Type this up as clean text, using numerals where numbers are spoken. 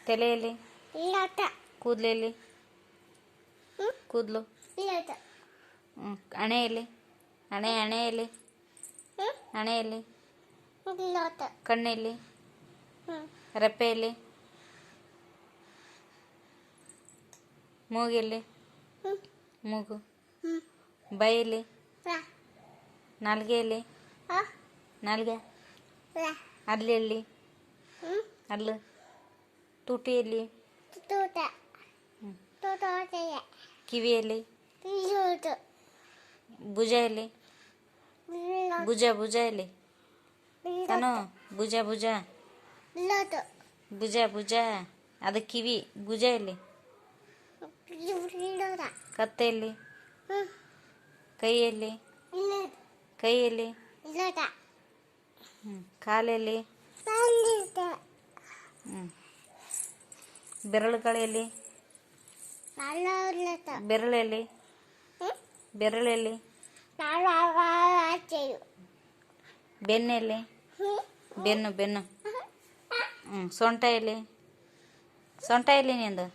ತಲೆಯಲ್ಲಿ, ಕೂದಲೆಯಲ್ಲಿ, ಕೂದಲು, ಹಣೆಯಲ್ಲಿ, ಹಣೆಯಲ್ಲಿ, ಹಣೆಯಲ್ಲಿ, ಕಣ್ಣಲ್ಲಿ, ರೆಪ್ಪೆಯಲ್ಲಿ, ಮೂಗಲ್ಲಿ, ಮೂಗು, ಬಾಯಲ್ಲಿ, ನಾಲಿಗೆಯಲ್ಲಿ, ನಾಲಿಗೆ, ಹಲ್ಲಲ್ಲಿ, ಹಲ್ಲು, ತುಟಿಯಲ್ಲಿ, ಕಿವಿಯಲ್ಲಿ, ಭುಜದಲ್ಲಿ, ಭುಜದಲ್ಲಿ, ತಾನು ಭುಜ ಅದು ಕಿವಿ, ಭುಜದಲ್ಲಿ, ಕತ್ತೆಯಲ್ಲಿ, ಕೈಯಲ್ಲಿ, ಕಾಲಲ್ಲಿ, ಬೆರಳುಗಳಲ್ಲಿ, ಬೆರಳಲ್ಲಿ, ಬೆನ್ನಲ್ಲಿ, ಬೆನ್ನು, ಸೊಂಟ ಎಲ್ಲಿ ನಿಂದು,